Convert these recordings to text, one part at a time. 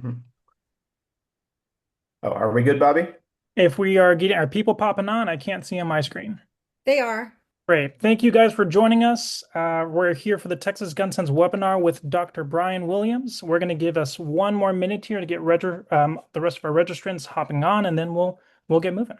Mhm. Oh, are we good, Bobby? If we are getting our people popping on, I can't see on my screen. They are. Great. Thank you guys for joining us. We're here for the Texas Gun Sense webinar with Dr. Brian Williams. We're going to give us one more minute here to get the rest of our registrants hopping on, and then we'll get moving.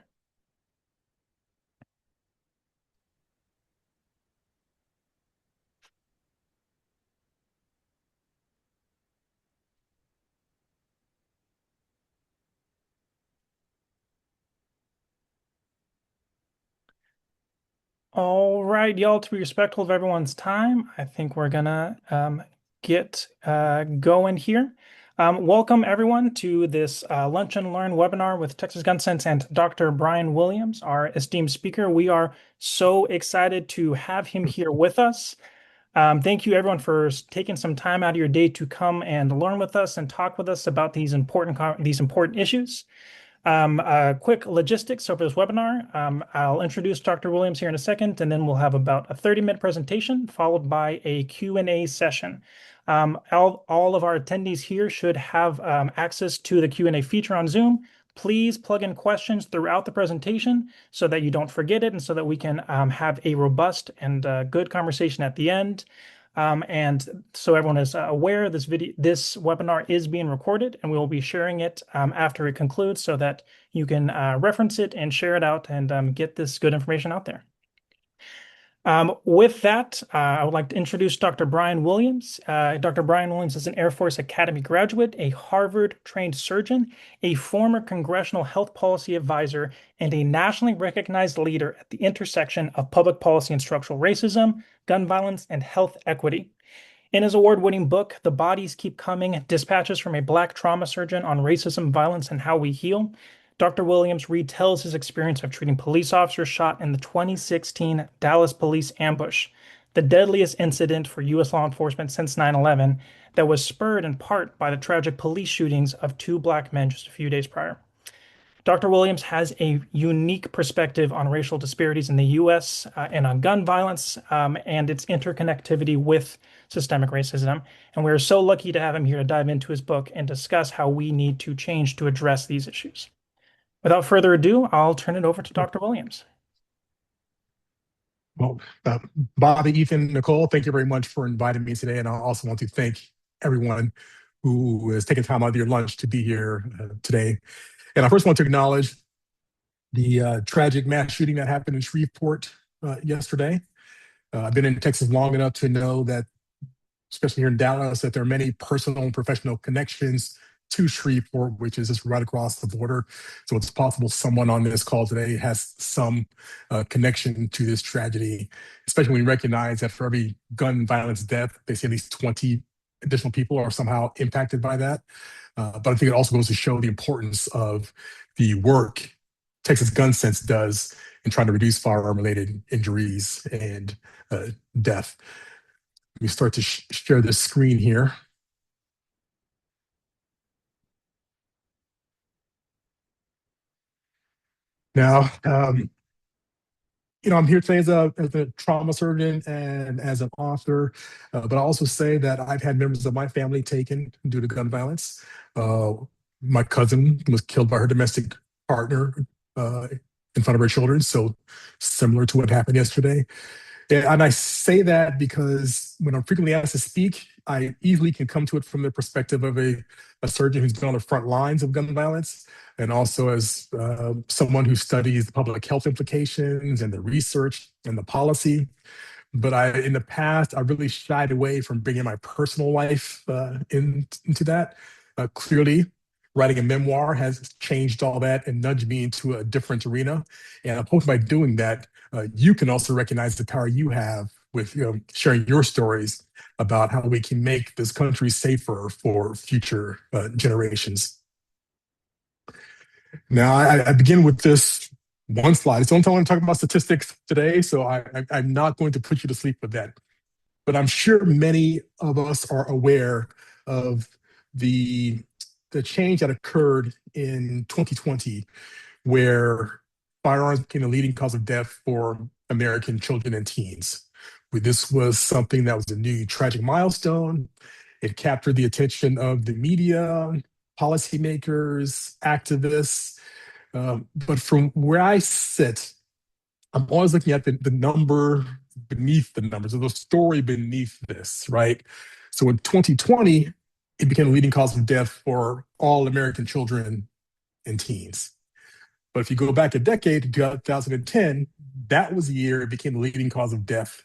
All right, y'all, to be respectful of everyone's time, I think we're gonna get going here. Welcome everyone to this Lunch and Learn webinar with Texas Gun Sense and Dr. Brian Williams, our esteemed speaker. We are so excited to have him here with us. Thank you everyone for taking some time out of your day to come and learn with us and talk with us about these important issues. Quick logistics of this webinar. I'll introduce Dr. Williams here in a second, and then we'll have about a 30-minute presentation followed by a Q&A session. All of our attendees here should have access to the Q&A feature on Zoom. Please plug in questions throughout the presentation so that you don't forget it and so that we can have a robust and good conversation at the end. And so everyone is aware, this webinar is being recorded, and we will be sharing it after it concludes so that you can reference it and share it out and get this good information out there. With that, I would like to introduce Dr. Brian Williams. Dr. Brian Williams is an Air Force Academy graduate, a Harvard-trained surgeon, a former congressional health policy advisor, and a nationally recognized leader at the intersection of public policy and structural racism, gun violence, and health equity. In his award-winning book, The Bodies Keep Coming: Dispatches from a Black Trauma Surgeon on Racism, Violence, and How We Heal, Dr. Williams retells his experience of treating police officers shot in the 2016 Dallas police ambush, the deadliest incident for U.S. law enforcement since 9/11, that was spurred in part by the tragic police shootings of two black men just a few days prior. Dr. Williams has a unique perspective on racial disparities in the U.S. And on gun violence and its interconnectivity with systemic racism. And we're so lucky to have him here to dive into his book and discuss how we need to change to address these issues. Without further ado, I'll turn it over to Dr. Williams. Well, Bobby, Ethan, Nicole, thank you very much for inviting me today. And I also want to thank everyone who has taken time out of your lunch to be here today. And I first want to acknowledge the tragic mass shooting that happened in Shreveport yesterday. I've been in Texas long enough to know that, especially here in Dallas, that there are many personal and professional connections to Shreveport, which is just right across the border. So it's possible someone on this call today has some connection to this tragedy, especially when we recognize that for every gun violence death, they say at least 20 additional people are somehow impacted by that. But I think it also goes to show the importance of the work Texas Gun Sense does in trying to reduce firearm-related injuries and death. Let me start to share this screen here. Now, I'm here today as a trauma surgeon and as an author, but I also say that I've had members of my family taken due to gun violence. My cousin was killed by her domestic partner in front of her children, so similar to what happened yesterday. And I say that because when I'm frequently asked to speak, I easily can come to it from the perspective of a surgeon who's been on the front lines of gun violence, and also as someone who studies the public health implications and the research and the policy. But in the past, I really shied away from bringing my personal life into that. Clearly, writing a memoir has changed all that and nudged me into a different arena. And I'm hoping by doing that, you can also recognize the power you have with sharing your stories about how we can make this country safer for future generations. Now, I begin with this one slide. It's the only time I want to talk about statistics today, so I'm not going to put you to sleep with that. But I'm sure many of us are aware of the change that occurred in 2020, where firearms became the leading cause of death for American children and teens. This was something that was a new tragic milestone. It captured the attention of the media, policymakers, activists. But from where I sit, I'm always looking at the number beneath the numbers, or the story beneath this, right? So in 2020, it became a leading cause of death for all American children and teens. But if you go back a decade to 2010, that was the year it became the leading cause of death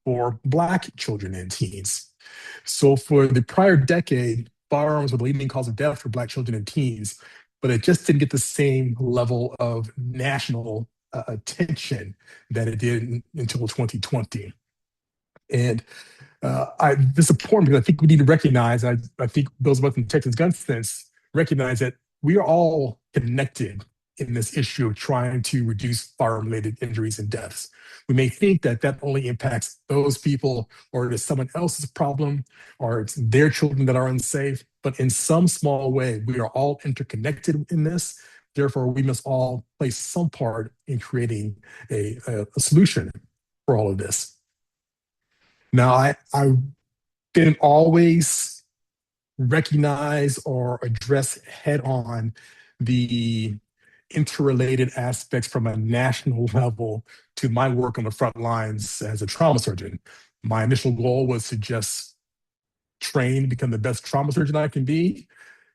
for Black children and teens. So for the prior decade, firearms were the leading cause of death for Black children and teens, but it just didn't get the same level of national attention that it did until 2020. And this is important because I think we need to recognize, I think those of us in Texas Gun Sense recognize that we are all connected in this issue of trying to reduce fire-related injuries and deaths. We may think that that only impacts those people, or it is someone else's problem, or it's their children that are unsafe, but in some small way, we are all interconnected in this. Therefore, we must all play some part in creating a solution for all of this. Now, I didn't always recognize or address head on the interrelated aspects from a national level to my work on the front lines as a trauma surgeon. My initial goal was to just train, become the best trauma surgeon I can be,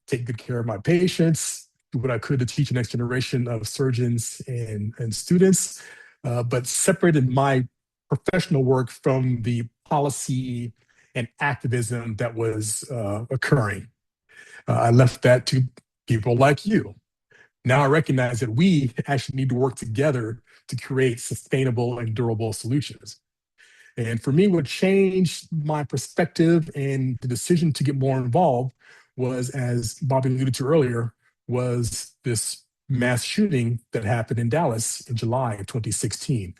take good care of my patients, do what I could to teach the next generation of surgeons and students, but separated my professional work from the policy and activism that was occurring. I left that to people like you. Now I recognize that we actually need to work together to create sustainable and durable solutions. And for me, what changed my perspective and the decision to get more involved was, as Bobby alluded to earlier, was this mass shooting that happened in Dallas in July of 2016.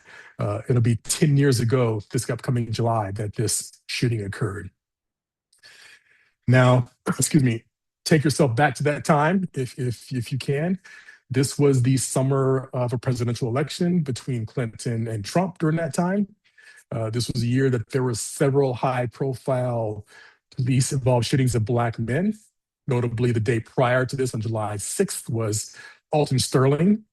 It'll be 10 years ago, this upcoming July, that this shooting occurred. Now, excuse me, take yourself back to that time, if you can. This was the summer of a presidential election between Clinton and Trump during that time. This was a year that there were several high-profile police-involved shootings of Black men. Notably, the day prior to this, on July 6th, was Alton Sterling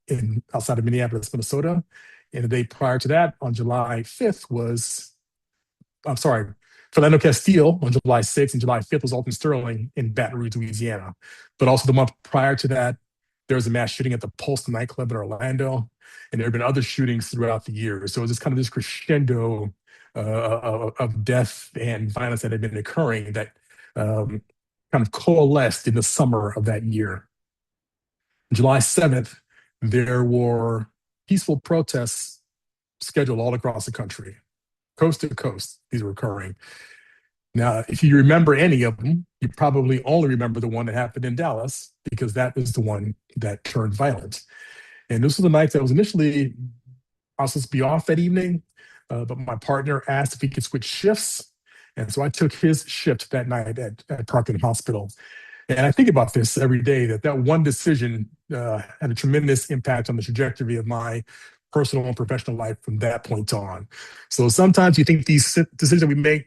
outside of Minneapolis, Minnesota. And the day prior to that, on July 5th, was, Philando Castile on July 6th, and July 5th was Alton Sterling in Baton Rouge, Louisiana. But also the month prior to that, there was a mass shooting at the Pulse nightclub in Orlando, and there have been other shootings throughout the year. So it was just kind of this crescendo of death and violence that had been occurring that kind of coalesced in the summer of that year. July 7th, there were peaceful protests scheduled all across the country, coast to coast. These were occurring. Now, if you remember any of them, you probably only remember the one that happened in Dallas, because that is the one that turned violent. And this was the night that was initially, I was supposed to be off that evening, but my partner asked if he could switch shifts. And so I took his shift that night at Parkland Hospital. And I think about this every day, that one decision had a tremendous impact on the trajectory of my personal and professional life from that point on. So sometimes you think these decisions that we make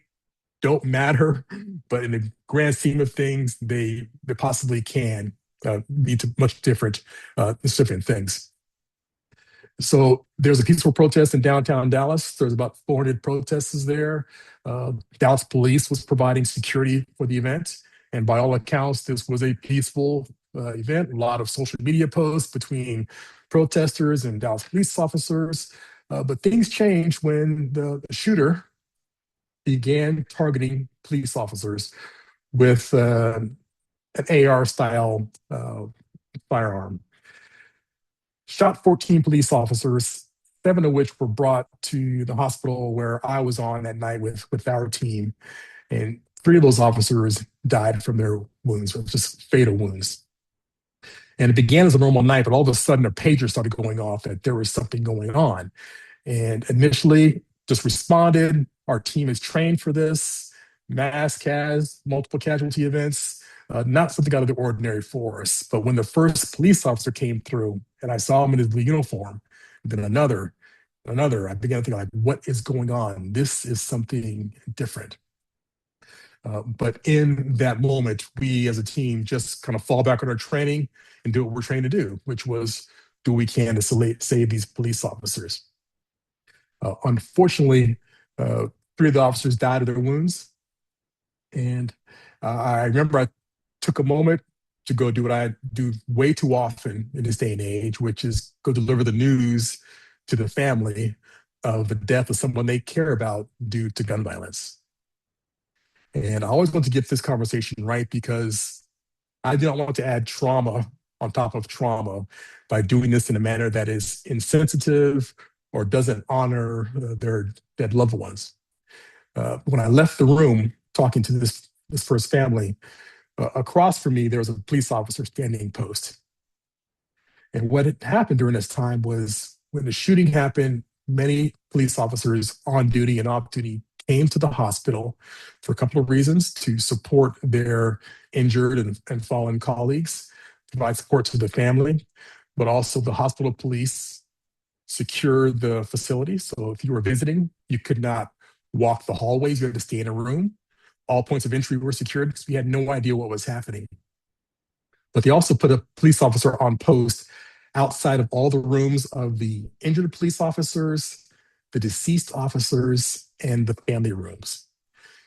don't matter, but in the grand scheme of things, they possibly can lead to much different things. So there's a peaceful protest in downtown Dallas. There's about 400 protesters there. Dallas police was providing security for the event. And by all accounts, this was a peaceful event. A lot of social media posts between protesters and Dallas police officers. But things changed when the shooter began targeting police officers with an AR-style firearm. Shot 14 police officers, 7 of which were brought to the hospital where I was on that night with our team. And 3 of those officers died from their wounds, just fatal wounds. And it began as a normal night, but all of a sudden a pager started going off that there was something going on. And initially just responded. Our team is trained for this. Mass CAS, multiple casualty events, not something out of the ordinary for us. But when the first police officer came through and I saw him in his blue uniform, then another, I began to think, like, what is going on? This is something different. But in that moment, we as a team just kind of fall back on our training and do what we're trained to do, which was do what we can to save these police officers. Unfortunately, 3 of the officers died of their wounds. And I remember I took a moment to go do what I do way too often in this day and age, which is go deliver the news to the family of the death of someone they care about due to gun violence. And I always want to get this conversation right because I do not want to add trauma on top of trauma by doing this in a manner that is insensitive or doesn't honor their dead loved ones. When I left the room talking to this first family, across from me, there was a police officer standing post. And what had happened during this time was when the shooting happened, many police officers on duty and off duty came to the hospital for a couple of reasons to support their injured and fallen colleagues, provide support to the family, but also the hospital police secure the facility. So if you were visiting, you could not walk the hallways, you had to stay in a room. All points of entry were secured because we had no idea what was happening. But they also put a police officer on post outside of all the rooms of the injured police officers, the deceased officers, and the family rooms.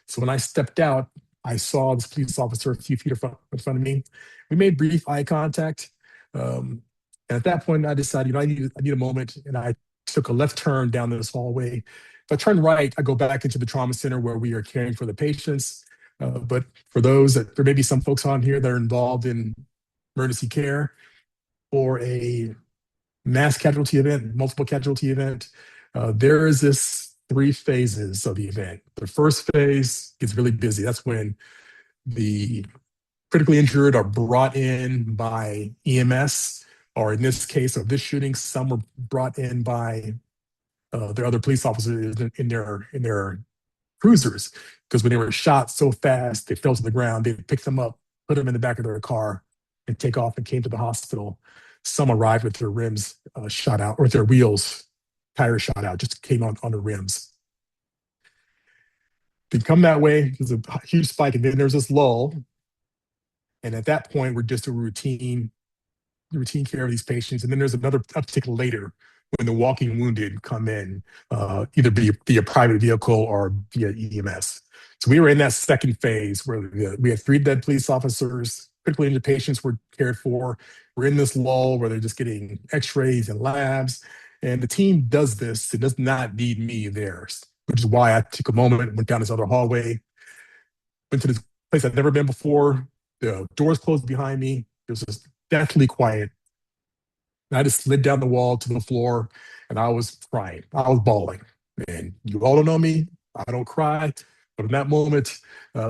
So when I stepped out, I saw this police officer a few feet in front of me. We made brief eye contact. And at that point, I decided, I need a moment, and I took a left turn down this hallway. If I turn right, I go back into the trauma center where we are caring for the patients. But for those that there may be some folks on here that are involved in emergency care or a mass casualty event, multiple casualty event, there is this 3 phases of the event. The first phase gets really busy. That's when the critically injured are brought in by EMS, or in this case of this shooting, some were brought in by their other police officers in their cruisers, because when they were shot so fast, they fell to the ground. They picked them up, put them in the back of their car, and take off and came to the hospital. Some arrived with their rims shot out, or their wheels, tires shot out, just came on the rims. They come that way, there's a huge spike, and then there's this lull. And at that point, we're just a routine care of these patients. And then there's another uptick later when the walking wounded come in, either via private vehicle or via EMS. So we were in that second phase where we had 3 dead police officers, critically injured patients were cared for. We're in this lull where they're just getting x-rays and labs. And the team does this. It does not need me there, which is why I took a moment, went down this other hallway, went to this place I'd never been before. The doors closed behind me. It was just deathly quiet. And I just slid down the wall to the floor, and I was crying. I was bawling. And you all don't know me. I don't cry. But in that moment,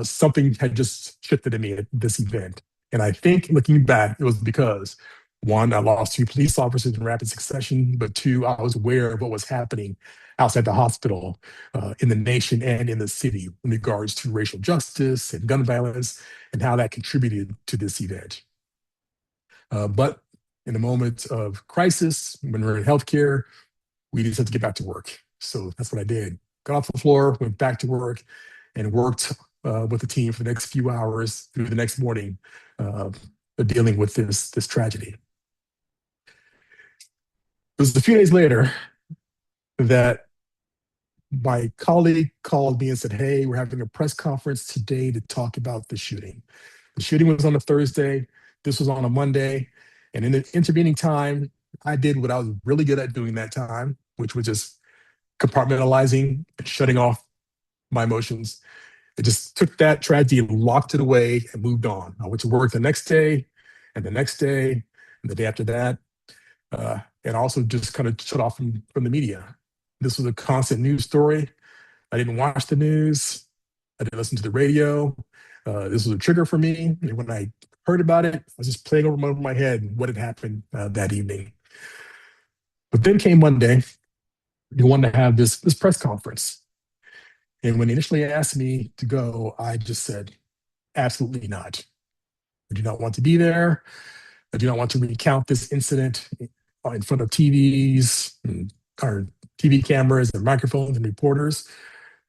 something had just shifted in me at this event. And I think looking back, it was because, 1, I lost 2 police officers in rapid succession, but 2, I was aware of what was happening outside the hospital, in the nation and in the city in regards to racial justice and gun violence and how that contributed to this event. But in a moment of crisis, when we're in healthcare, we just have to get back to work. So that's what I did. Got off the floor, went back to work, and worked with the team for the next few hours through the next morning, dealing with this tragedy. It was a few days later that my colleague called me and said, "Hey, we're having a press conference today to talk about the shooting." The shooting was on a Thursday. This was on a Monday. And in the intervening time, I did what I was really good at doing that time, which was just compartmentalizing and shutting off my emotions. I just took that tragedy and locked it away and moved on. I went to work the next day and the next day and the day after that. And also just kind of shut off from the media. This was a constant news story. I didn't watch the news. I didn't listen to the radio. This was a trigger for me. And when I heard about it, I was just playing over my head what had happened that evening. But then came Monday. They wanted to have this press conference. And when they initially asked me to go, I just said, absolutely not. I do not want to be there. I do not want to recount this incident in front of TVs and our TV cameras and microphones and reporters.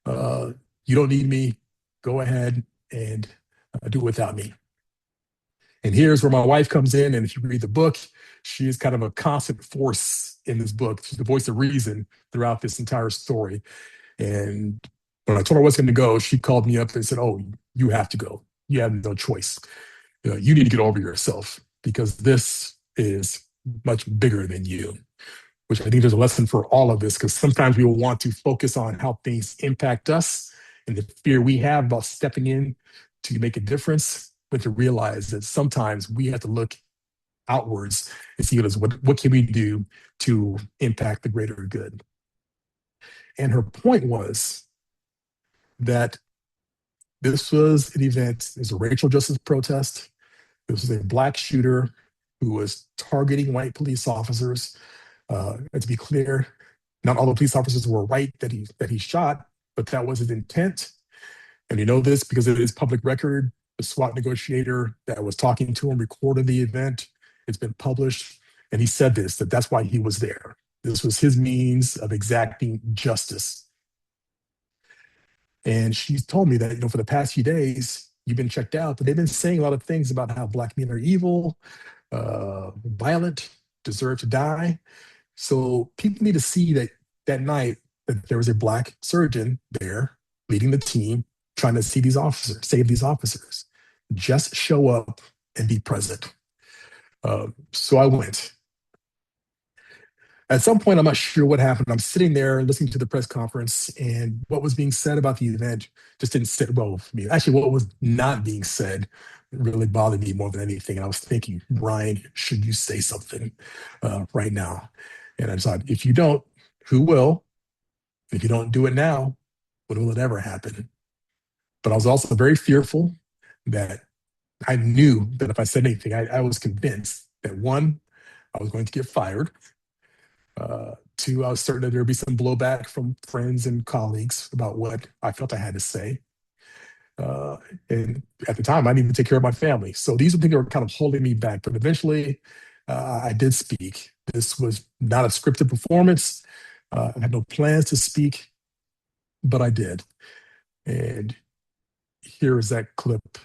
You don't need me. Go ahead. and do it without me. And here's where my wife comes in. And if you read the book, she is kind of a constant force in this book. She's the voice of reason throughout this entire story. And when I told her I was going to go, she called me up and said, "Oh, you have to go. You have no choice. You need to get over yourself because this is much bigger than you," which I think there's a lesson for all of us because sometimes we will want to focus on how things impact us and the fear we have about stepping in to make a difference, but to realize that sometimes we have to look outwards and see what can we do to impact the greater good. And her point was that this was an event, it was a racial justice protest. This was a black shooter who was targeting white police officers. And to be clear, not all the police officers were white that he shot, but that was his intent. And you know this because it is public record. The SWAT negotiator that was talking to him recorded the event. It's been published. And he said that's why he was there. This was his means of exacting justice. And she's told me that, for the past few days, you've been checked out, but they've been saying a lot of things about how black men are evil, violent, deserve to die. So people need to see that night that there was a black surgeon there leading the team, trying to save these officers. Just show up and be present. So I went. At some point, I'm not sure what happened. I'm sitting there listening to the press conference, and what was being said about the event just didn't sit well with me. Actually, what was not being said really bothered me more than anything. And I was thinking, Brian, should you say something right now? And I decided, if you don't, who will? If you don't do it now, when will it ever happen? But I was also very fearful that I knew that if I said anything, I was convinced that one, I was going to get fired. Two, I was certain that there would be some blowback from friends and colleagues about what I felt I had to say. And at the time, I needed to take care of my family. So these are things that were kind of holding me back. But eventually, I did speak. This was not a scripted performance. I had no plans to speak, but I did. And here is that clip.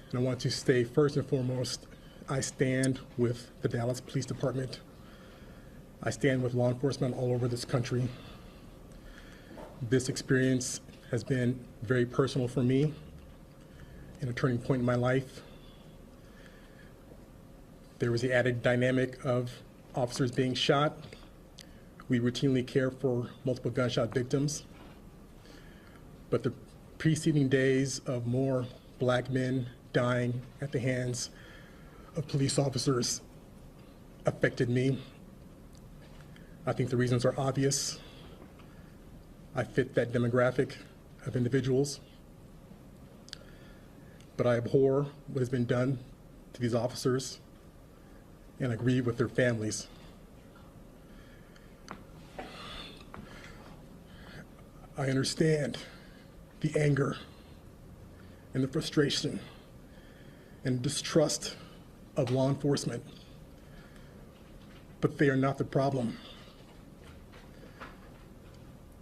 And I want to say first and foremost, I stand with the Dallas Police Department. I stand with law enforcement all over this country. This experience has been very personal for me and a turning point in my life. There was the added dynamic of officers being shot. We routinely care for multiple gunshot victims. But the preceding days of more black men dying at the hands of police officers affected me. I think the reasons are obvious. I fit that demographic of individuals, but I abhor what has been done to these officers and I grieve with their families. I understand the anger and the frustration and distrust of law enforcement, but they are not the problem.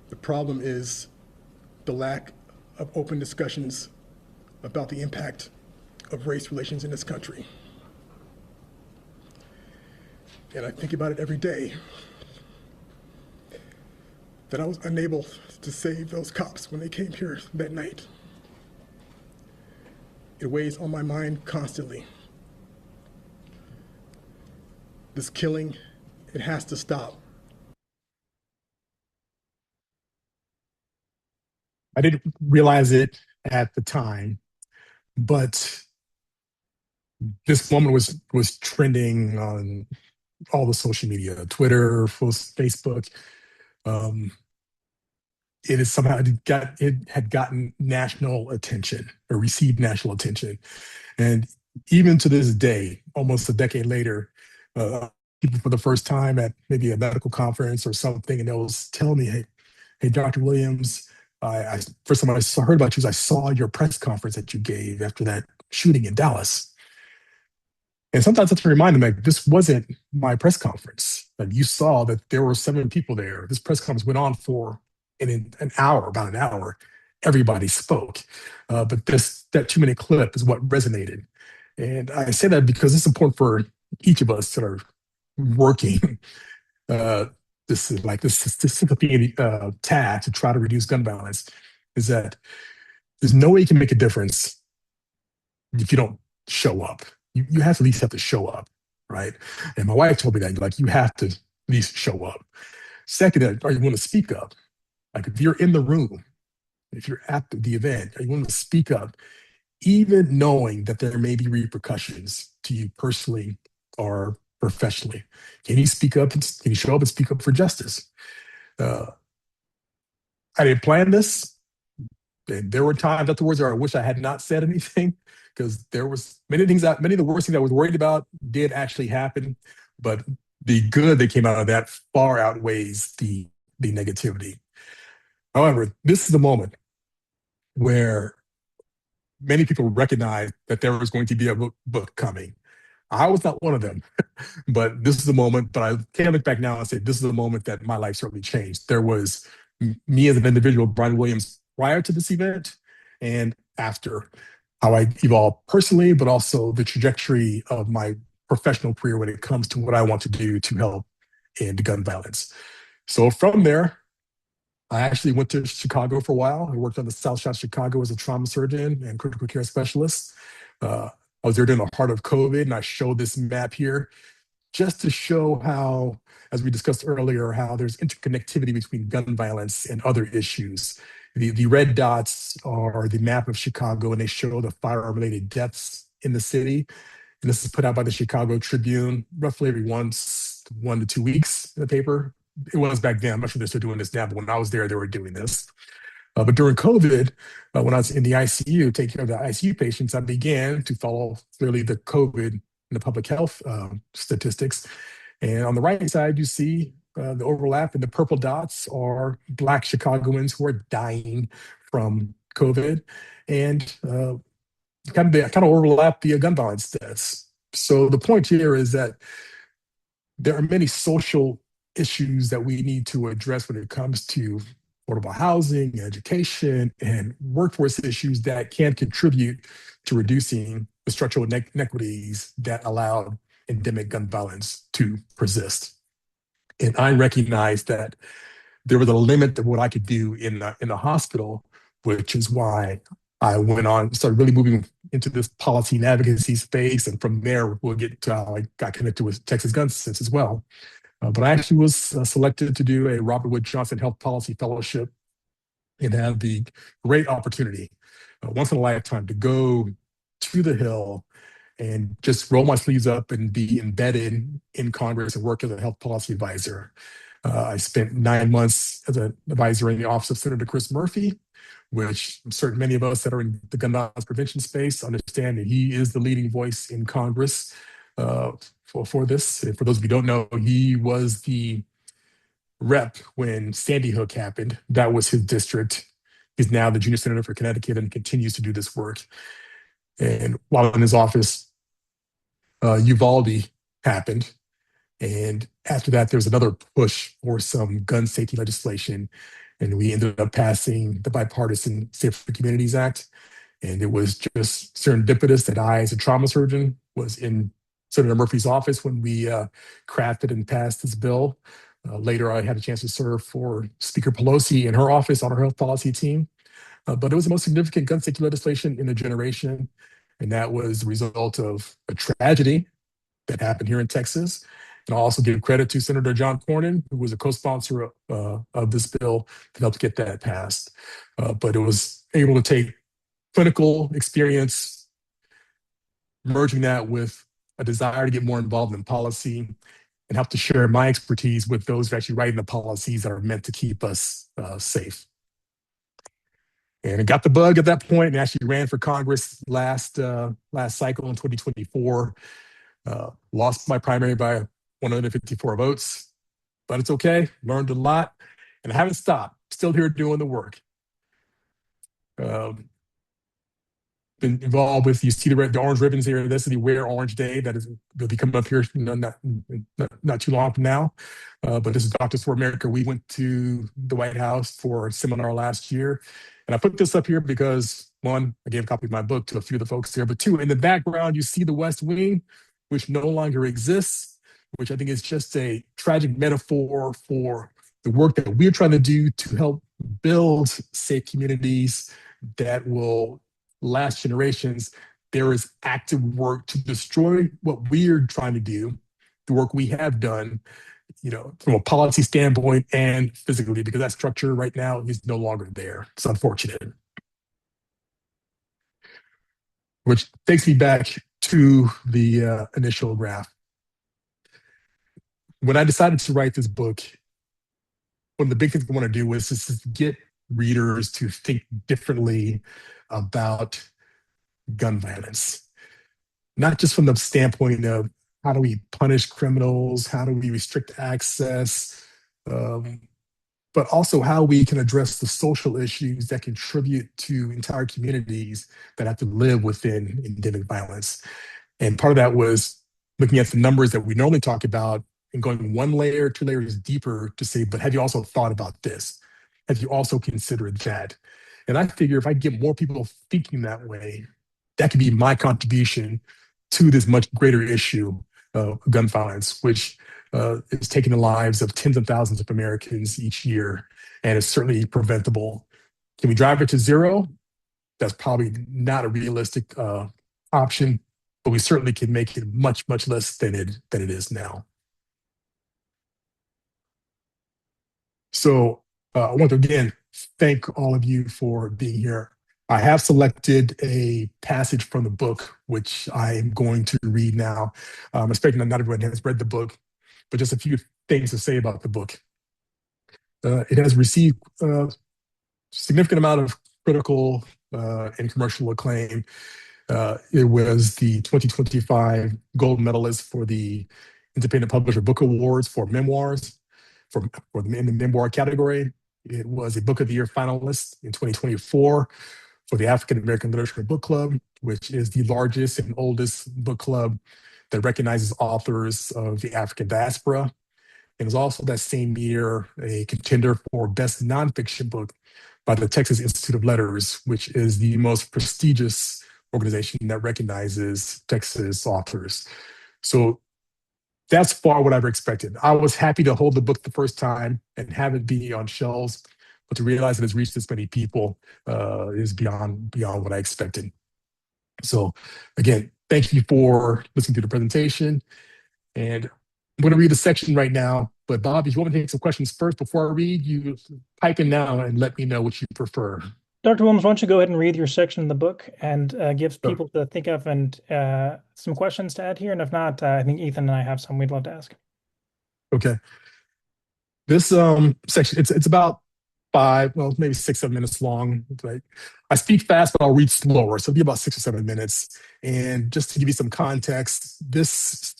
The problem is the lack of open discussions about the impact of race relations in this country. And I think about it every day, that I was unable to save those cops when they came here that night. It weighs on my mind constantly. This killing, it has to stop. I didn't realize it at the time, but this woman was trending on all the social media, Twitter, Facebook. It is somehow it had gotten national attention or received national attention, and even to this day, almost a decade later, people for the first time at maybe a medical conference or something, and they'll tell me, "Hey, Dr. Williams, first time I heard about you is I saw your press conference that you gave after that shooting in Dallas." And sometimes I have to remind them, like, this wasn't my press conference. Like, you saw that there were 7 people there. This press conference went on for And in about an hour, everybody spoke. But that 2 minute clip is what resonated. And I say that because it's important for each of us that are working uh, this sympathy tag to try to reduce gun violence, is that there's no way you can make a difference if you don't show up. You have to at least have to show up, right? And my wife told me that, like, you have to at least show up. Second, are you willing to speak up? Like, if you're in the room, if you're at the event, are you willing to speak up, even knowing that there may be repercussions to you personally or professionally? Can you speak up? Can you show up and speak up for justice? Uh, I didn't plan this. And there were times afterwards where I wish I had not said anything, because there was many of the worst things I was worried about did actually happen, but the good that came out of that far outweighs the negativity. However, this is the moment where many people recognize that there was going to be a book coming. I was not one of them, but this is the moment. But I can look back now and say this is the moment that my life certainly changed. There was me as an individual, Brian Williams, prior to this event and after, how I evolved personally, but also the trajectory of my professional career when it comes to what I want to do to help end gun violence. So from there, I actually went to Chicago for a while. I worked on the South Side of Chicago as a trauma surgeon and critical care specialist. I was there during the heart of COVID, and I showed this map here just to show how, as we discussed earlier, how there's interconnectivity between gun violence and other issues. The red dots are the map of Chicago, and they show the firearm-related deaths in the city. And this is put out by the Chicago Tribune roughly every 1 to 2 weeks in the paper. It was back then. I'm not sure they're still doing this now, but when I was there, they were doing this. But during COVID, when I was in the ICU, taking care of the ICU patients, I began to follow clearly the COVID and the public health statistics. And on the right side, you see the overlap, and the purple dots are Black Chicagoans who are dying from COVID, and kind of overlap the gun violence deaths. So the point here is that there are many social issues that we need to address when it comes to affordable housing, education, and workforce issues that can contribute to reducing the structural inequities that allowed endemic gun violence to persist. And I recognized that there was a limit to what I could do in the hospital, which is why I went on, started really moving into this policy and advocacy space. And from there, we'll get to how I got connected with Texas Gun Sense as well. But I actually was selected to do a Robert Wood Johnson Health Policy Fellowship and have the great opportunity, once in a lifetime, to go to the Hill and just roll my sleeves up and be embedded in Congress and work as a health policy advisor. I spent 9 months as an advisor in the office of Senator Chris Murphy, which I'm certain many of us that are in the gun violence prevention space understand that he is the leading voice in Congress for this. And for those of you who don't know, he was the rep when Sandy Hook happened. That was his district. He's now the junior senator for Connecticut and continues to do this work. And while in his office, Uvalde happened. And after that, there was another push for some gun safety legislation. And we ended up passing the Bipartisan Safer Communities Act. And it was just serendipitous that I, as a trauma surgeon, was in Senator Murphy's office when we crafted and passed this bill. Later, I had a chance to serve for Speaker Pelosi in her office on her health policy team. But it was the most significant gun safety legislation in a generation. And that was the result of a tragedy that happened here in Texas. And I'll also give credit to Senator John Cornyn, who was a co-sponsor of this bill to help get that passed. But it was able to take clinical experience, merging that with a desire to get more involved in policy and help to share my expertise with those who are actually writing the policies that are meant to keep us safe. And I got the bug at that point and actually ran for Congress last cycle in 2024. Lost my primary by 154 votes, but it's okay. Learned a lot, and I haven't stopped. Still here doing the work. been involved with, you see the orange ribbons here. This is the Wear Orange Day that is will be coming up here, not too long from now. But this is Doctors for America. We went to the White House for a seminar last year, and I put this up here because one, I gave a copy of my book to a few of the folks there, but two, in the background you see the West Wing, which no longer exists, which I think is just a tragic metaphor for the work that we're trying to do to help build safe communities that will last generations. There is active work to destroy what we're trying to do, the work we have done, from a policy standpoint and physically, because that structure right now is no longer there. It's unfortunate. Which takes me back to the initial graph. When I decided to write this book, one of the big things I want to do was just get readers to think differently about gun violence, not just from the standpoint of how do we punish criminals, how do we restrict access, but also how we can address the social issues that contribute to entire communities that have to live within endemic violence. And part of that was looking at the numbers that we normally talk about and going one layer, two layers deeper to say, but have you also thought about this? Have you also considered that? And I figure if I get more people thinking that way, that could be my contribution to this much greater issue of gun violence, which is taking the lives of tens of thousands of Americans each year, and is certainly preventable. Can we drive it to zero? That's probably not a realistic option, but we certainly can make it much, much less than it is now. So I want to again thank all of you for being here. I have selected a passage from the book, which I'm going to read now. I'm expecting that not everyone has read the book, but just a few things to say about the book. It has received a significant amount of critical and commercial acclaim. It was the 2025 gold medalist for the Independent Publisher Book Awards for memoirs, in the memoir category. It was a Book of the Year finalist in 2024 for the African American Literature Book Club, which is the largest and oldest book club that recognizes authors of the African diaspora. It was also that same year a contender for Best Nonfiction Book by the Texas Institute of Letters, which is the most prestigious organization that recognizes Texas authors. So that's far what I've expected. I was happy to hold the book the first time and have it be on shelves, but to realize that it's reached this many people is beyond what I expected. So again, thank you for listening to the presentation. And I'm going to read a section right now, but Bob, if you want me to take some questions first before I read, you pipe in now and let me know what you prefer. Dr. Williams, why don't you go ahead and read your section in the book and give people to think of and some questions to add here. And if not, I think Ethan and I have some we'd love to ask. Okay. This section, it's about maybe 6-7 minutes long. Right? I speak fast, but I'll read slower. So it'll be about 6 or 7 minutes. And just to give you some context, this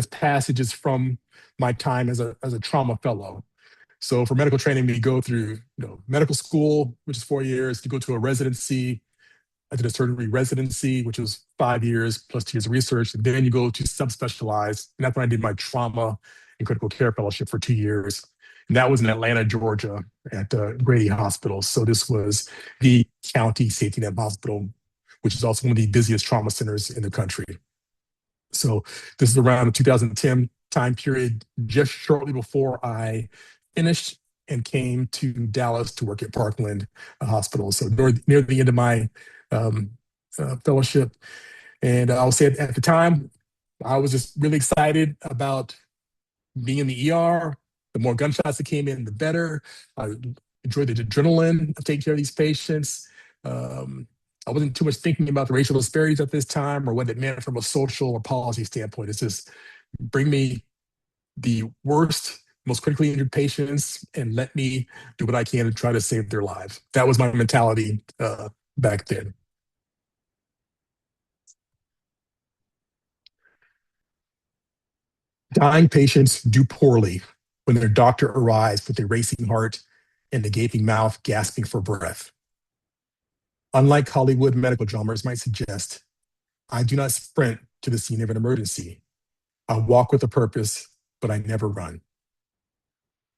passage is from my time as a trauma fellow. So for medical training, we go through medical school, which is 4 years, to go to a residency. I did a surgery residency, which was 5 years plus 2 years of research. And then you go to subspecialized. And that's when I did my trauma and critical care fellowship for 2 years. And that was in Atlanta, Georgia at Grady Hospital. So this was the county safety net hospital, which is also one of the busiest trauma centers in the country. So this is around the 2010 time period, just shortly before I finished and came to Dallas to work at Parkland Hospital. So near the end of my fellowship. And I'll say at the time, I was just really excited about being in the ER. The more gunshots that came in, the better. I enjoyed the adrenaline of taking care of these patients. I wasn't too much thinking about the racial disparities at this time or what it meant from a social or policy standpoint. It's just bring me the worst, most critically injured patients and let me do what I can to try to save their lives. That was my mentality back then. Dying patients do poorly when their doctor arrives with a racing heart and a gaping mouth gasping for breath. Unlike Hollywood medical dramas might suggest, I do not sprint to the scene of an emergency. I walk with a purpose, but I never run.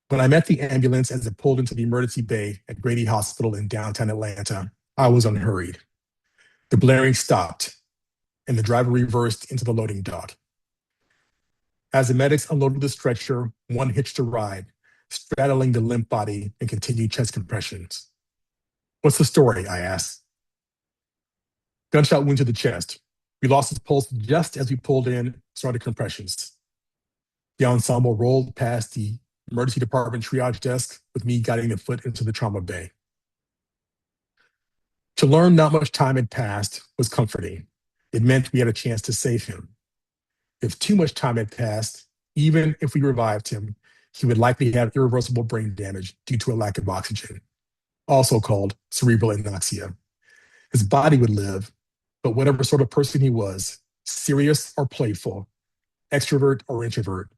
When I met the ambulance as it pulled into the emergency bay at Grady Hospital in downtown Atlanta, I was unhurried. The blaring stopped, and the driver reversed into the loading dock. As the medics unloaded the stretcher, one hitched a ride, straddling the limp body and continued chest compressions. What's the story? I asked. Gunshot wound to the chest. We lost his pulse just as we pulled in, started compressions. The ensemble rolled past the emergency department triage desk with me guiding the foot into the trauma bay. To learn not much time had passed was comforting. It meant we had a chance to save him. If too much time had passed, even if we revived him, he would likely have irreversible brain damage due to a lack of oxygen, also called cerebral anoxia. His body would live, but whatever sort of person he was, serious or playful, extrovert or introvert,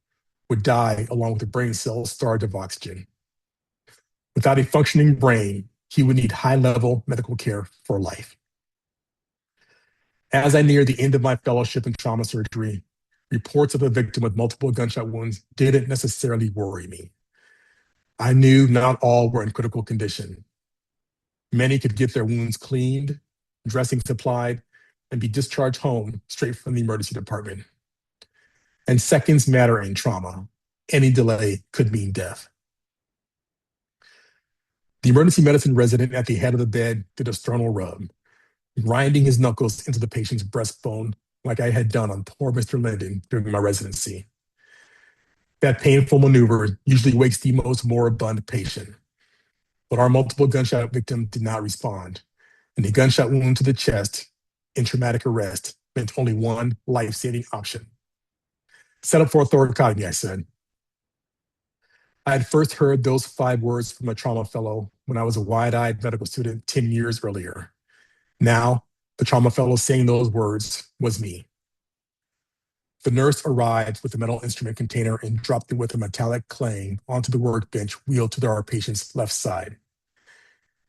would die along with the brain cells starved of oxygen. Without a functioning brain, he would need high-level medical care for life. As I neared the end of my fellowship in trauma surgery, reports of a victim with multiple gunshot wounds didn't necessarily worry me. I knew not all were in critical condition. Many could get their wounds cleaned, dressing supplied, and be discharged home straight from the emergency department. And seconds matter in trauma. Any delay could mean death. The emergency medicine resident at the head of the bed did a sternal rub, grinding his knuckles into the patient's breastbone like I had done on poor Mr. Linden during my residency. That painful maneuver usually wakes the most moribund patient. But our multiple gunshot victim did not respond, and the gunshot wound to the chest in traumatic arrest meant only one life-saving option. Set up for a thoracotomy, I said. I had first heard those 5 words from a trauma fellow when I was a wide-eyed medical student 10 years earlier. Now, the trauma fellow saying those words was me. The nurse arrived with a metal instrument container and dropped it with a metallic clang onto the workbench wheeled to our patient's left side.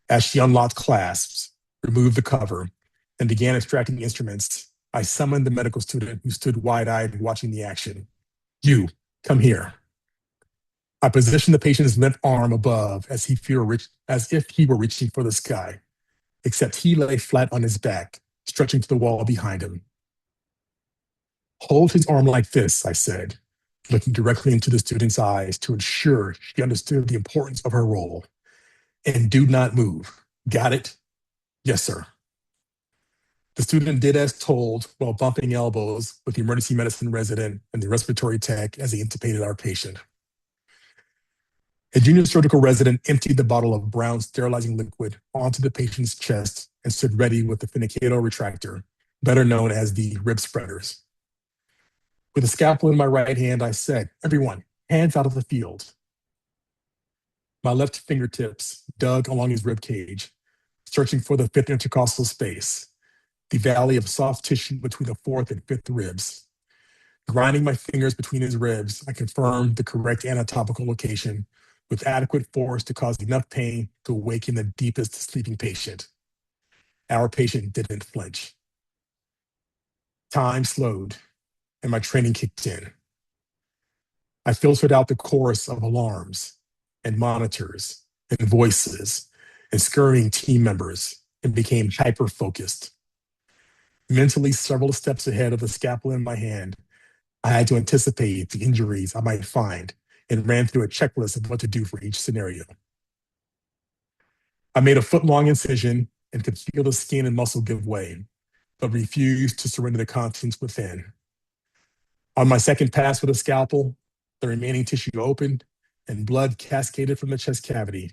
As she unlocked clasps, removed the cover, and began extracting instruments, I summoned the medical student who stood wide-eyed watching the action. You, come here. I positioned the patient's limp arm above as if he were reaching for the sky, except he lay flat on his back, stretching to the wall behind him. Hold his arm like this, I said, looking directly into the student's eyes to ensure she understood the importance of her role. And do not move. Got it? Yes, sir. The student did as told while bumping elbows with the emergency medicine resident and the respiratory tech as he intubated our patient. A junior surgical resident emptied the bottle of brown sterilizing liquid onto the patient's chest and stood ready with the Finicato retractor, better known as the rib spreaders. With a scalpel in my right hand, I said, "Everyone, hands out of the field." My left fingertips dug along his rib cage, searching for the 5th intercostal space, the valley of soft tissue between the 4th and 5th ribs. Grinding my fingers between his ribs, I confirmed the correct anatomical location with adequate force to cause enough pain to awaken the deepest sleeping patient. Our patient didn't flinch. Time slowed, and my training kicked in. I filtered out the chorus of alarms and monitors and voices and scurrying team members and became hyper-focused. Mentally several steps ahead of the scalpel in my hand, I had to anticipate the injuries I might find and ran through a checklist of what to do for each scenario. I made a foot-long incision and could feel the skin and muscle give way, but refused to surrender the contents within. On my second pass with a scalpel, the remaining tissue opened and blood cascaded from the chest cavity,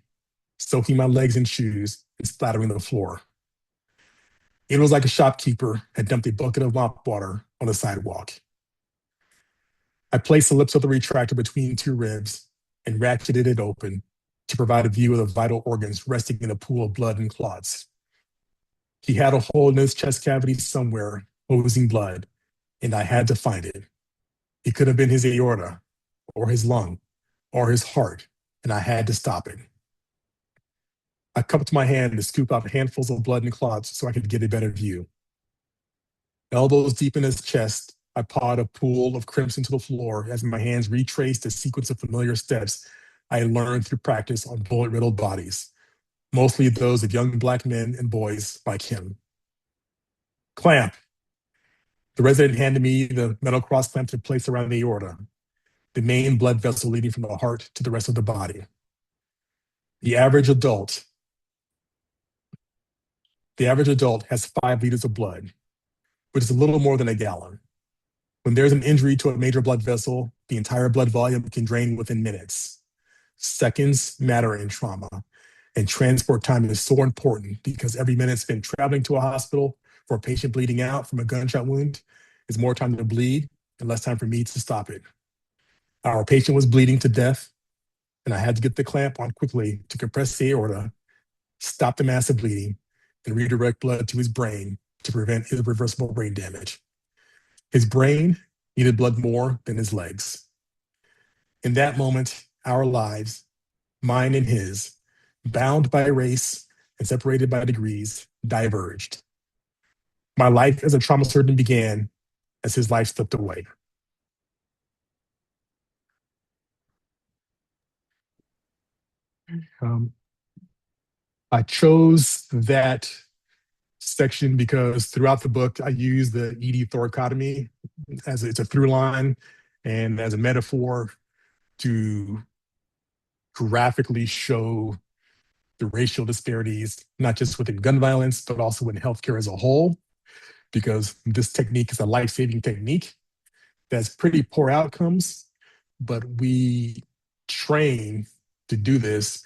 soaking my legs and shoes and splattering the floor. It was like a shopkeeper had dumped a bucket of mop water on the sidewalk. I placed the lips of the retractor between 2 ribs and ratcheted it open to provide a view of the vital organs resting in a pool of blood and clots. He had a hole in his chest cavity somewhere, oozing blood, and I had to find it. It could have been his aorta, or his lung, or his heart, and I had to stop it. I cupped my hand to scoop out handfuls of blood and clots so I could get a better view. Elbows deep in his chest, I pawed a pool of crimson to the floor as my hands retraced a sequence of familiar steps I had learned through practice on bullet-riddled bodies, mostly those of young Black men and boys like him. Clamp. The resident handed me the metal cross clamp to place around the aorta, the main blood vessel leading from the heart to the rest of the body. The average adult has 5 liters of blood, which is a little more than a gallon. When there's an injury to a major blood vessel, the entire blood volume can drain within minutes. Seconds matter in trauma, and transport time is so important because every minute spent traveling to a hospital for a patient bleeding out from a gunshot wound is more time to bleed and less time for me to stop it. Our patient was bleeding to death, and I had to get the clamp on quickly to compress the aorta, stop the massive bleeding, and redirect blood to his brain to prevent irreversible brain damage. His brain needed blood more than his legs. In that moment, our lives, mine and his, bound by race and separated by degrees, diverged. My life as a trauma surgeon began as his life slipped away. I chose that section because throughout the book, I use the ED thoracotomy as it's a through line and as a metaphor to graphically show the racial disparities, not just within gun violence, but also in healthcare as a whole, because this technique is a life-saving technique that's pretty poor outcomes, but we train to do this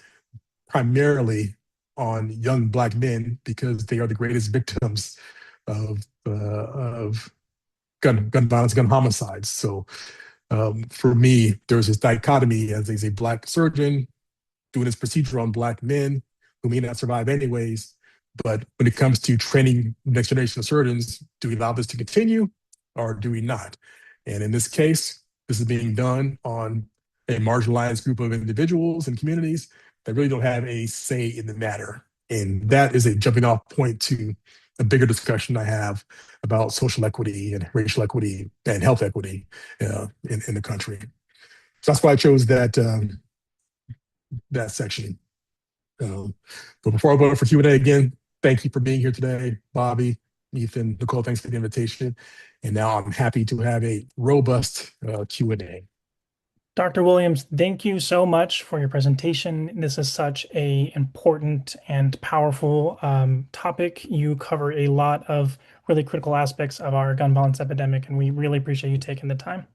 primarily on young Black men because they are the greatest victims of gun violence, gun homicides. So for me, there's this dichotomy as a Black surgeon doing this procedure on Black men who may not survive anyways. But when it comes to training next generation of surgeons, do we allow this to continue or do we not? And in this case, this is being done on a marginalized group of individuals and communities that really don't have a say in the matter. And that is a jumping off point to a bigger discussion I have about social equity and racial equity and health equity in the country. So that's why I chose that section. But before I go for Q&A again, thank you for being here today, Bobby, Ethan, Nicole, thanks for the invitation. And now I'm happy to have a robust Q&A. Dr. Williams, thank you so much for your presentation. This is such an important and powerful topic. You cover a lot of really critical aspects of our gun violence epidemic, and we really appreciate you taking the time.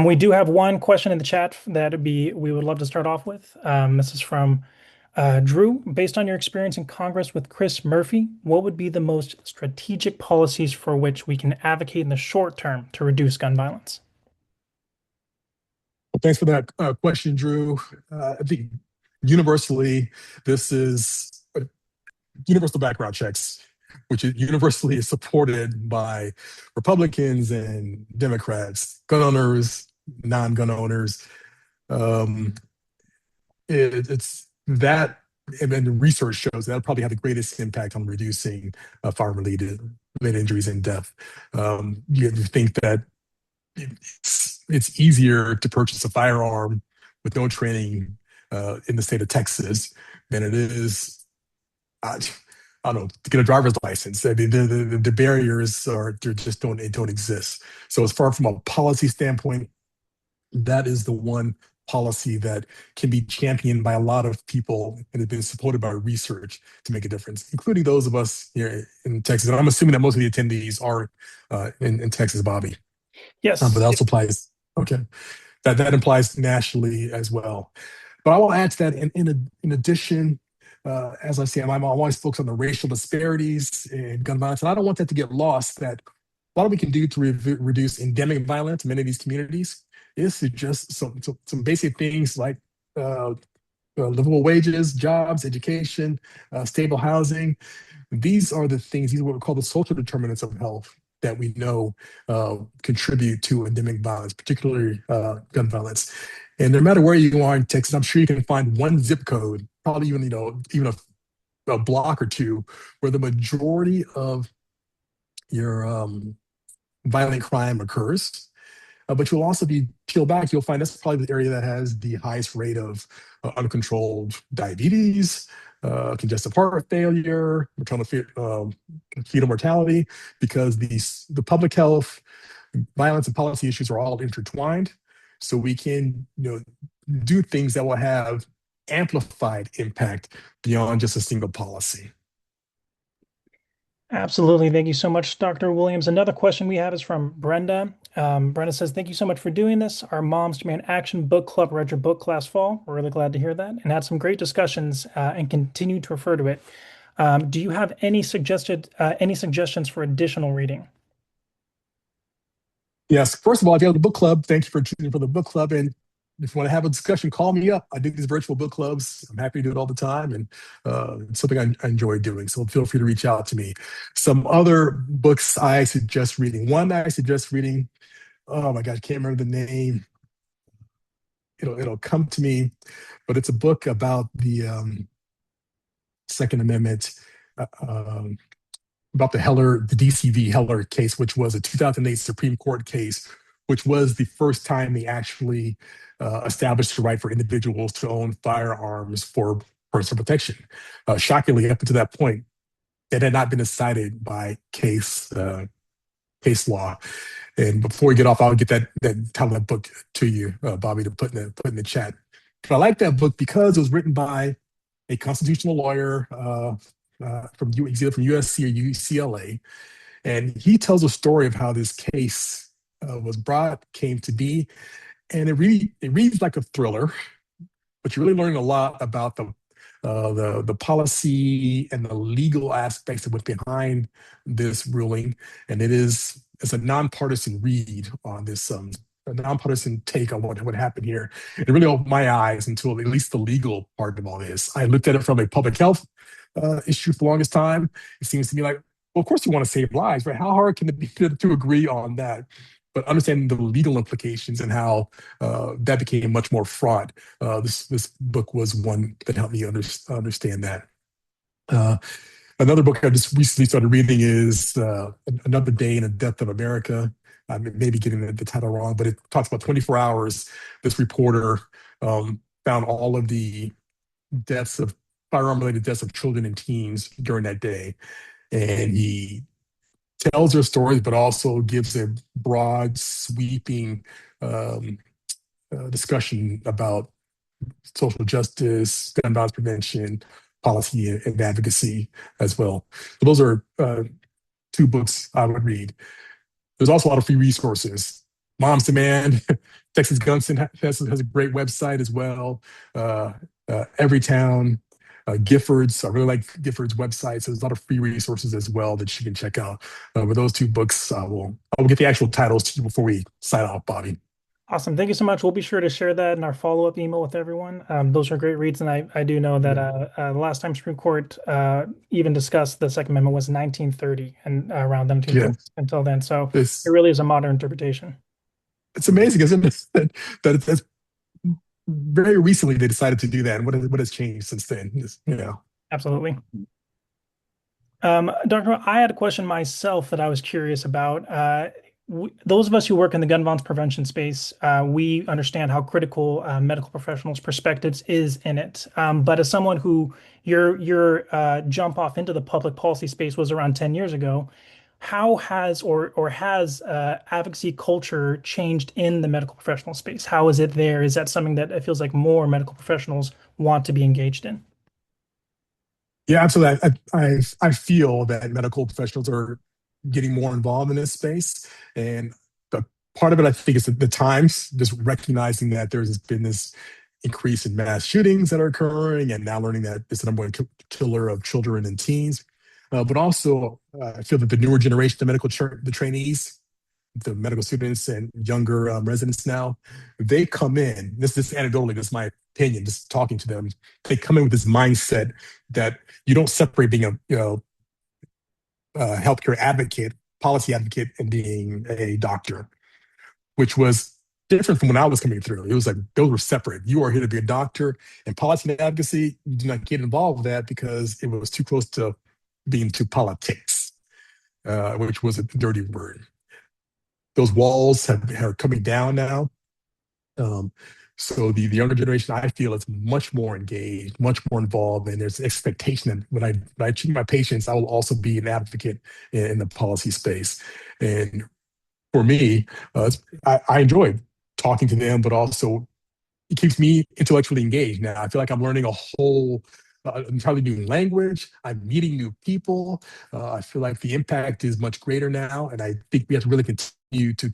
We do have one question in the chat that we would love to start off with. This is from Drew. Based on your experience in Congress with Chris Murphy, what would be the most strategic policies for which we can advocate in the short term to reduce gun violence? Well, thanks for that question, Drew. I think universally, this is universal background checks, which is universally supported by Republicans and Democrats, gun owners, non-gun owners. It's that, and the research shows that'll probably have the greatest impact on reducing firearm-related injuries and death. You think that it's easier to purchase a firearm with no training in the state of Texas than it is, I don't know, to get a driver's license. I mean, the barriers just don't exist. So as far from a policy standpoint, that is the one policy that can be championed by a lot of people and has been supported by research to make a difference, including those of us here in Texas. And I'm assuming that most of the attendees are in Texas, Bobby. Yes. But that also applies, okay. That implies nationally as well. But I will add to that in addition, as I say, I'm always focused on the racial disparities in gun violence. And I don't want that to get lost, that what we can do to reduce endemic violence in many of these communities is to just some basic things like livable wages, jobs, education, stable housing. These are the things, these are what we call the social determinants of health that we know contribute to endemic violence, particularly gun violence. And no matter where you are in Texas, I'm sure you can find one zip code probably even a block or two where the majority of your violent crime occurs. But you'll also be peel back, you'll find that's probably the area that has the highest rate of uncontrolled diabetes, congestive heart failure, fetal mortality, because the public health, violence, and policy issues are all intertwined. So we can do things that will have amplified impact beyond just a single policy. Absolutely. Thank you so much, Dr. Williams. Another question we have is from Brenda. Brenda says, thank you so much for doing this. Our Moms Demand Action Book Club read your book last fall. We're really glad to hear that and had some great discussions and continue to refer to it. Do you have any suggestions for additional reading? Yes. First of all, if you have the book club, thank you for choosing for the book club. And if you want to have a discussion, call me up. I do these virtual book clubs. I'm happy to do it all the time. And it's something I enjoy doing. So feel free to reach out to me. Some other books I suggest reading. One I suggest reading, oh my God, I can't remember the name. It'll come to me, but it's a book about the Second Amendment, about the DC v. Heller case, which was a 2008 Supreme Court case, which was the first time they actually established the right for individuals to own firearms for personal protection. Shockingly, up until that point, it had not been decided by case law. And before we get off, I'll get that title of that book to you, Bobby, to put in the chat. But I like that book because it was written by a constitutional lawyer from either from USC or UCLA, and he tells a story of how this case was brought, came to be, and it reads like a thriller, but you're really learning a lot about the policy and the legal aspects that went behind this ruling, and it's a nonpartisan read on this. A nonpartisan take on what happened here. It really opened my eyes into at least the legal part of all this. I looked at it from a public health issue for the longest time. It seems to me like, well, of course you want to save lives, right? How hard can it be to agree on that? But understanding the legal implications and how that became much more fraught, this book was one that helped me understand that. Another book I just recently started reading is Another Day in the Death of America. I may be getting the title wrong, but it talks about 24 hours. This reporter found all of the firearm-related deaths of children and teens during that day. And he tells their stories, but also gives a broad, sweeping discussion about social justice, gun violence prevention, policy, and advocacy as well. So those are two books I would read. There's also a lot of free resources. Moms Demand, Texas Gun has a great website as well. Everytown, Giffords. I really like Giffords' website. So there's a lot of free resources as well that you can check out. With those two books, I will get the actual titles to you before we sign off, Bobby. Awesome. Thank you so much. We'll be sure to share that in our follow-up email with everyone. Those are great reads. And I do know that the last time Supreme Court even discussed the Second Amendment was 1930 and around them until then. So it really is a modern interpretation. It's amazing, isn't it? That it's very recently they decided to do that. And what has changed since then? Absolutely. Dr. I had a question myself that I was curious about. Those of us who work in the gun violence prevention space, we understand how critical medical professionals' perspectives is in it. But as someone who your jump off into the public policy space was around 10 years ago, how has advocacy culture changed in the medical professional space? How is it there? Is that something that it feels like more medical professionals want to be engaged in? Yeah, absolutely. I feel that medical professionals are getting more involved in this space. And the part of it, I think, is the times, just recognizing that there's been this increase in mass shootings that are occurring, and now learning that it's the number one killer of children and teens. But also, I feel that the newer generation of the trainees, the medical students and younger residents now, they come in, this is anecdotally, this is my opinion, just talking to them, they come in with this mindset that you don't separate being a healthcare advocate, policy advocate, and being a doctor, which was different from when I was coming through. It was like those were separate. You are here to be a doctor, and policy and advocacy, you do not get involved with that because it was too close to being to politics, which was a dirty word. Those walls are coming down now. Um, so the younger generation, I feel, is much more engaged, much more involved, and there's expectation that when I treat my patients, I will also be an advocate in the policy space. And for me, I enjoy talking to them, but also it keeps me intellectually engaged. Now I feel like I'm learning a whole entirely new language. I'm meeting new people. I feel like the impact is much greater now, and I think we have to really continue to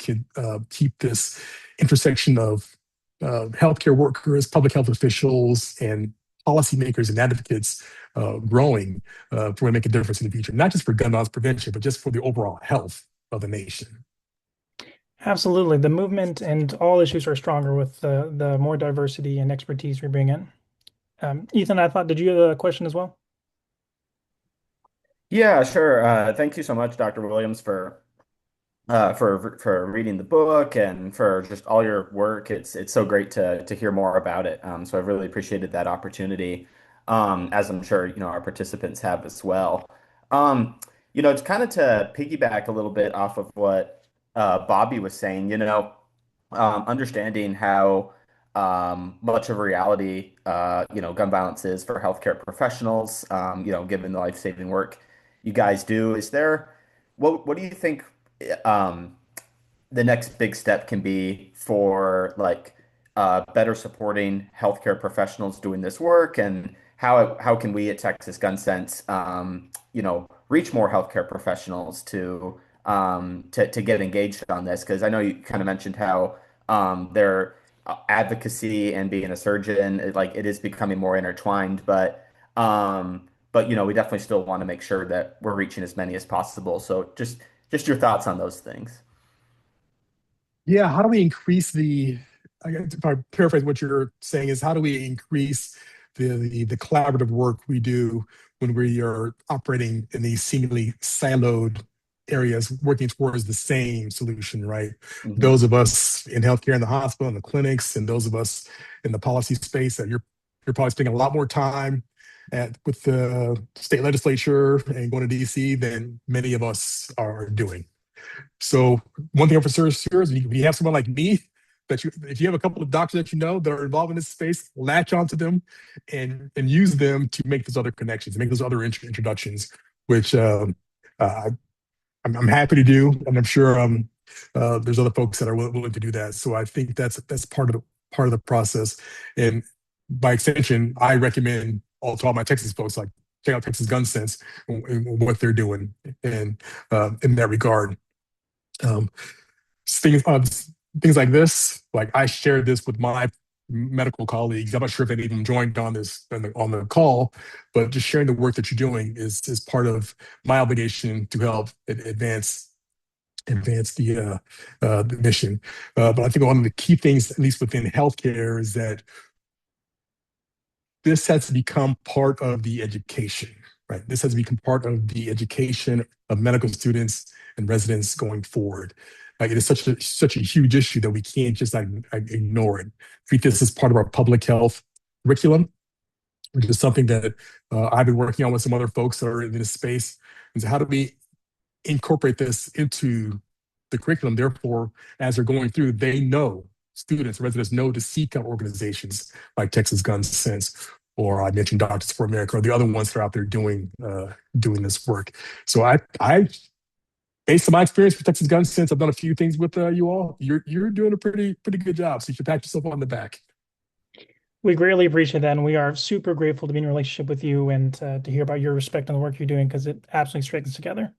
keep this intersection of healthcare workers, public health officials, and policymakers and advocates growing to make a difference in the future, not just for gun violence prevention, but just for the overall health of the nation. Absolutely. The movement and all issues are stronger with the more diversity and expertise we bring in. Ethan, I thought, did you have a question as well? Yeah, sure. Thank you so much, Dr. Williams, for reading the book and for just all your work. It's so great to hear more about it. So I really appreciated that opportunity, as I'm sure our participants have as well. It's kind of to piggyback a little bit off of what Bobby was saying. Understanding how much of a reality gun violence is for healthcare professionals. Given the life-saving work you guys do, what do you think? Um, the next big step can be for better supporting healthcare professionals doing this work, and how can we at Texas Gun Sense reach more healthcare professionals to get engaged on this, because I know you kind of mentioned how their advocacy and being a surgeon it is becoming more intertwined, but we definitely still want to make sure that we're reaching as many as possible. So just your thoughts on those things. Yeah, how do we increase if I paraphrase what you're saying, is how do we increase the collaborative work we do when we are operating in these seemingly siloed areas, working towards the same solution, right? Hmm. Those of us in healthcare, in the hospital, in the clinics, and those of us in the policy space, that you're probably spending a lot more time with the state legislature and going to DC than many of us are doing. So one thing for sure is when you have someone like me, if you have a couple of doctors that that are involved in this space, latch onto them and use them to make those other connections, make those other introductions, which uh, I'm happy to do, and I'm sure there's other folks that are willing to do that. So I think that's part of the process, and by extension, I recommend to all my Texas folks, like, check out Texas Gun Sense and what they're doing, and in that regard. Um, things, uh, things like this, like I shared this with my medical colleagues. I'm not sure if any of them joined on this on the call, but just sharing the work that you're doing is part of my obligation to help advance the mission. But I think one of the key things, at least within healthcare, is that this has to become part of the education, right? This has to become part of the education of medical students and residents going forward. Like, it is such a huge issue that we can't just ignore it. Treat this as part of our public health curriculum, which is something that I've been working on with some other folks that are in this space. And so how do we incorporate this into the curriculum? Therefore, as they're going through, students, residents know to seek out organizations like Texas Gun Sense, or I mentioned Doctors for America, or the other ones that are out there doing this work. So I based on my experience with Texas Gun Sense, I've done a few things with you all. You're doing a pretty good job. So you should pat yourself on the back. We greatly appreciate that, and we are super grateful to be in a relationship with you and to hear about your respect and the work you're doing, because it absolutely strikes us together.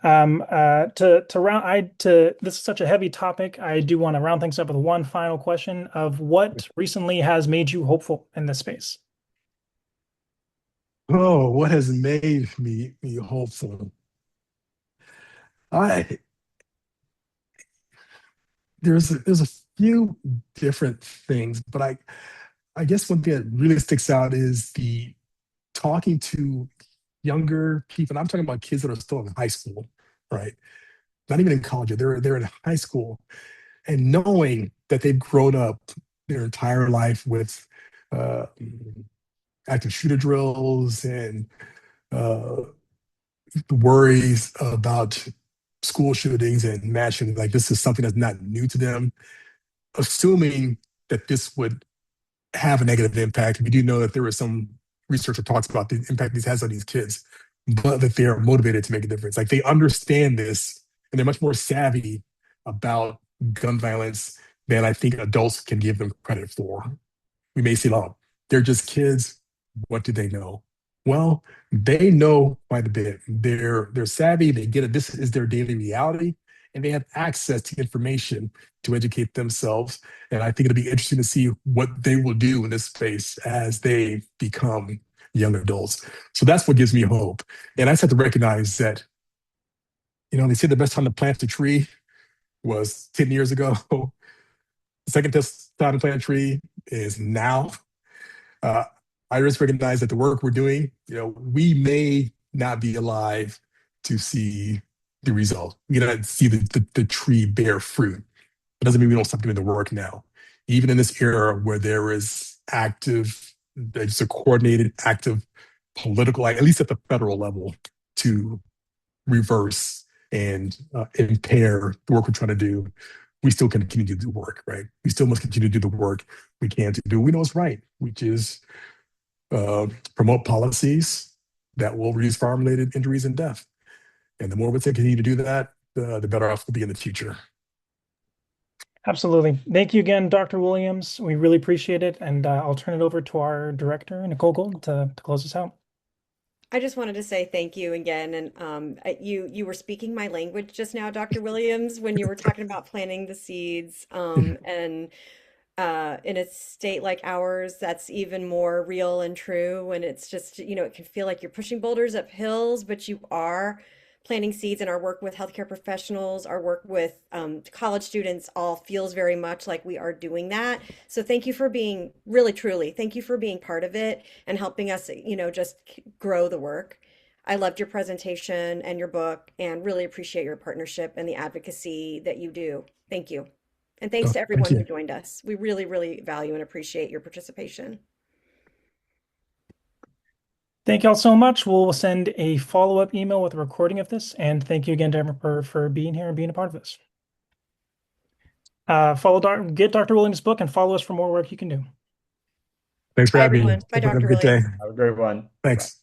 This is such a heavy topic. I do want to round things up with one final question of what recently has made you hopeful in this space. Oh, what has made me hopeful? I there's a few different things, but I guess one thing that really sticks out is the talking to younger people. And I'm talking about kids that are still in high school, right? Not even in college. They're in high school, and knowing that they've grown up their entire life with uh, active shooter drills and uh, worries about school shootings and mass shootings, like this is something that's not new to them, assuming that this would have a negative impact. We do know that there is some research that talks about the impact this has on these kids, but that they are motivated to make a difference. Like they understand this and they're much more savvy about gun violence than I think adults can give them credit for. We may say, oh, they're just kids. What do they know? Well, they know quite a bit. They're savvy. They get it. This is their daily reality, and they have access to information to educate themselves. And I think it'll be interesting to see what they will do in this space as they become young adults. So that's what gives me hope. And I just have to recognize that, they say the best time to plant a tree was 10 years ago. The second best time to plant a tree is now. Uh, I just recognize that the work we're doing, we may not be alive to see the result. We not see the tree bear fruit. It doesn't mean we don't stop doing the work now. Even in this era where there is there's a coordinated, active political, like, at least at the federal level, to reverse and impair the work we're trying to do, we still continue to do work, right? We still must continue to do the work we can to do. We know it's right, which is promote policies that will reduce farm-related injuries and death. And the more we continue to do that, the better off we'll be in the future. Absolutely. Thank you again, Dr. Williams. We really appreciate it. And I'll turn it over to our director, Nicole Gold, to close us out. I just wanted to say thank you again. And you were speaking my language just now, Dr. Williams, when you were talking about planting the seeds. And in a state like ours, that's even more real and true. And it's just, it can feel like you're pushing boulders up hills, but you are planting seeds. And our work with healthcare professionals, our work with college students, all feels very much like we are doing that. So thank you for being really, truly, thank you for being part of it and helping us, just grow the work. I loved your presentation and your book and really appreciate your partnership and the advocacy that you do. Thank you. And thanks to Thank everyone who you. joined us. We really, really value and appreciate your participation. Thank you all so much. We'll send a follow-up email with a recording of this. And thank you again to Emma for being here and being a part of this. Get Dr. Williams' book and follow us for more work you can do. Thanks for Bye, having me. everyone. Bye, Everyone have Dr. a good day. Williams. Have a great one. Thanks.